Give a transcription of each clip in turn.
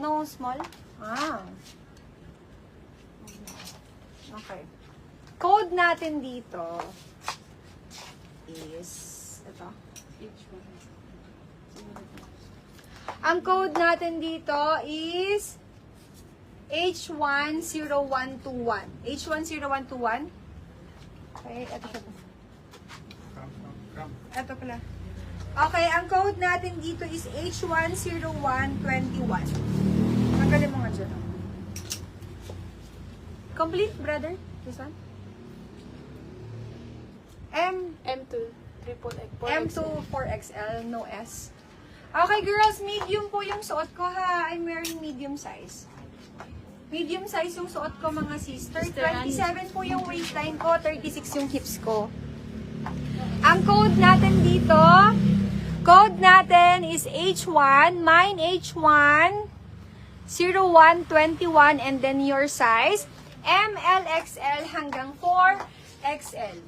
No small? Ah. Okay. Code natin dito is, ito. Ang code natin dito is H10121. H10121. Okay, ito siya. Ito pala. Okay, ang code natin dito is H10121. Tanggalin mo nga dyan. Complete, brother? This one? M2, triple X, M2 4XL, no S. Okay, girls, medium po yung suot ko ha. I'm wearing medium size. Medium size yung suot ko, mga sister. 27 po yung waistline ko, 36 yung hips ko. Ang code natin dito, code natin is H1, mine H1, 0121, and then your size, MLXL hanggang 4XL.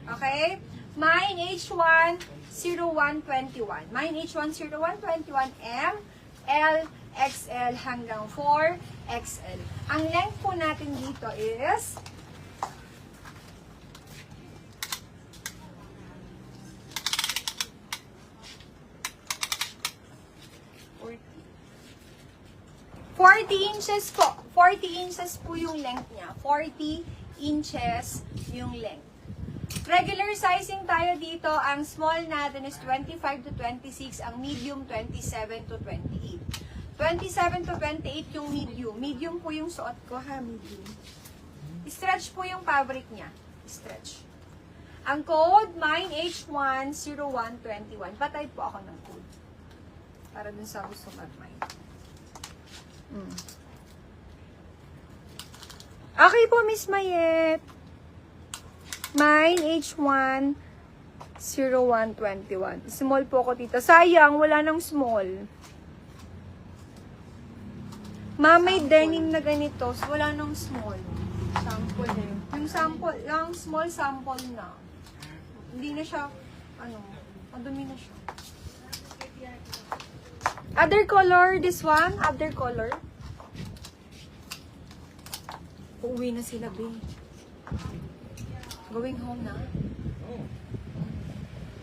Okay? Mine H1, 0121. Mine H1, 0121, M, L, XL hanggang 4XL. Ang length po natin dito is 40 inches po. 40 inches po yung length niya. 40 inches yung length. Regular sizing tayo dito. Ang small natin is 25 to 26. Ang medium, 27 to 28. 27 to 28 yung medium. Medium po yung suot ko ha, medium. Stretch po yung fabric niya. Stretch. Ang code, mine H10121. Patay po ako ng code. Para dun sa gusto mag-mine. Okay po, Miss Mayet. Mine H1 0121. Small po ako dito. Sayang, wala nang small. May denim na ganito. So wala nang small. sample na yun. Yung sample, yung small sample na. Hindi na siya, madumi na siya. Other color, this one, other color. Uuwi na sila, babe. Going home na.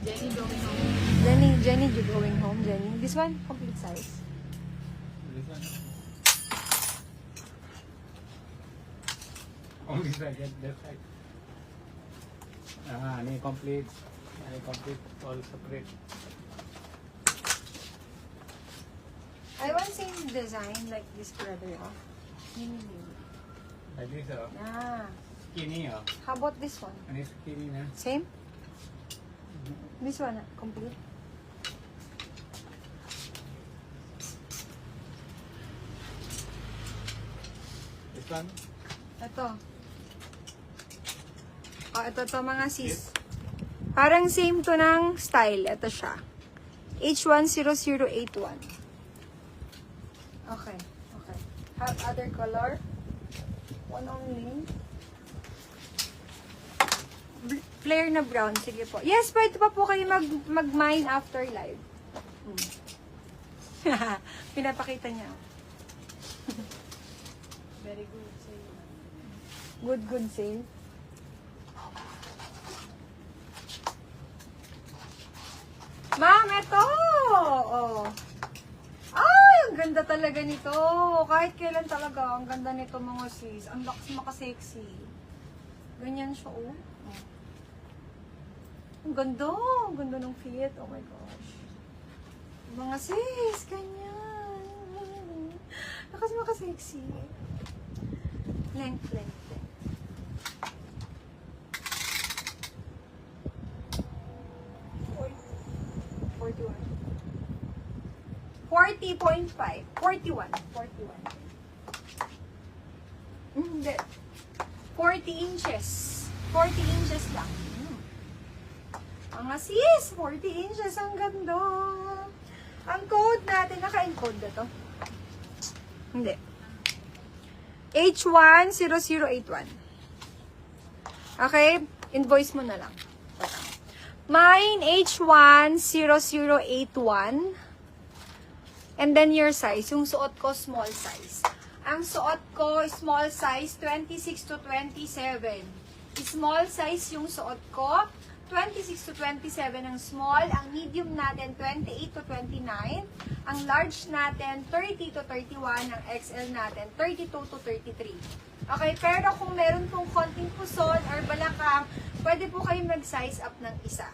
Jenny going home. Jenny, you going home, Jenny? This one, complete size. Only side, that side. Ni complete. Ni complete, all separate. I want same design like this, brother. Oh. Like this, Yeah. skinny, How about this one? and it's skinny na. Same? This one, complete. This one, Ito. Ito mga sis. Parang same to ng style. Ito siya. H10081. Okay. Okay. Have other color? One only. Flare na brown. Sige po. Yes, pwede pa po kayo mag-mine after live. Pinapakita niya. Very good sa'yo. Good sale. Ma'am, ito! Oh. Ay, ang ganda talaga nito. Kahit kailan talaga, ang ganda nito mga sis. Ang lakas maka-sexy. Ganyan siya, oh. Ang ganda. Ang ganda ng fit. Oh my gosh. Mga sis, ganyan. Lakas maka-sexy. Length. 40.5. 41. Hindi. 40 inches. 40 inches lang. Mga sis, 40 inches. Ang ganda. Ang code natin, naka-encode na to? Hindi. H10081. Okay? Invoice mo na lang. Mine H10081. And then your size. Yung suot ko, small size. Ang suot ko, small size, 26 to 27. Small size yung suot ko. 26 to 27 ang small. Ang medium natin, 28 to 29. Ang large natin, 30 to 31. Ang XL natin, 32 to 33. Okay, pero kung meron pong konting puson or balakang, pwede po kayo mag-size up ng isa.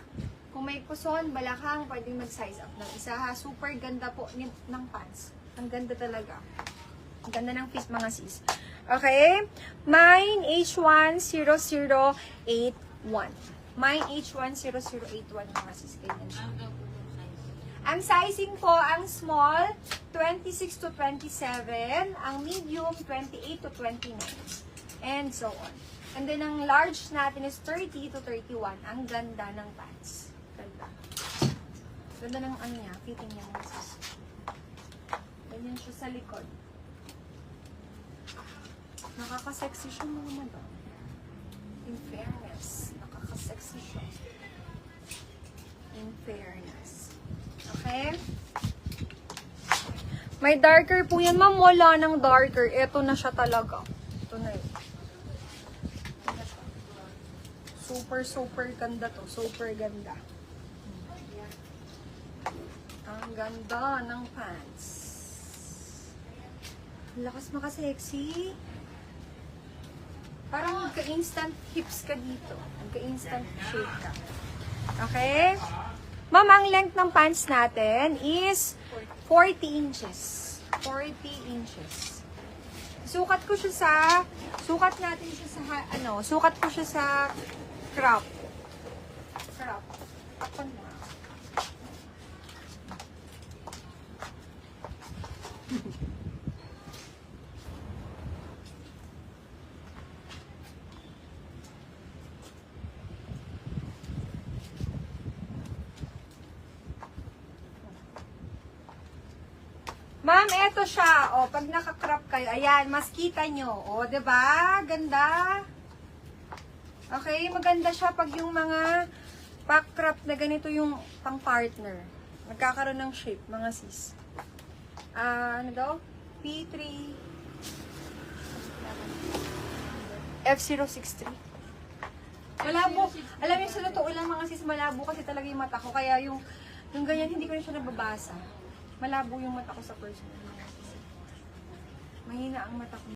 Kung may puson, balakang, pwede mag-size up ng isa ha. Super ganda po ng pants. Ang ganda talaga. Ang ganda ng fit mga sis. Okay? Mine H10081. Mine H10081 mga sis. Ganyan siya. Ang sizing po, ang small, 26 to 27. Ang medium, 28 to 29. And so on. And then, ang large natin is 30 to 31. Ang ganda ng pants. Ganda. Ganda ng ano niya, fitting niya mga sis. Ganyan siya sa likod. Nakaka-sexy siya mga madam. In fairness, nakaka-sexy siya. In fairness. Okay? May darker po yan. Ma'am, wala ng darker. Ito na siya talaga. Ito na yun. Ito na siya. Super, super ganda to. Super ganda. Ang ganda ng pants. Lakas maka-sexy. Parang magka-instant hips ka dito. Magka-instant shape ka. Okay? Ma'am, ang length ng pants natin is 40 inches. 40 inches. Sukat natin siya sa, sukat ko siya sa crop. Crop. Takpan mo. Ma'am, eto siya. O, pag naka-crop kayo, ayan, mas kita nyo. O, diba? Ganda. Okay, maganda siya pag yung mga pack-crop na ganito yung pang-partner. Nagkakaroon ng shape, mga sis. Ano daw? P3 F063. Malabo. Alam niyo, sa totoo lang mga sis, malabo kasi talaga yung mata ko. Kaya yung ganyan, hindi ko na siya nababasa. Malabo yung mata ko sa personal. Mahina ang mata ko.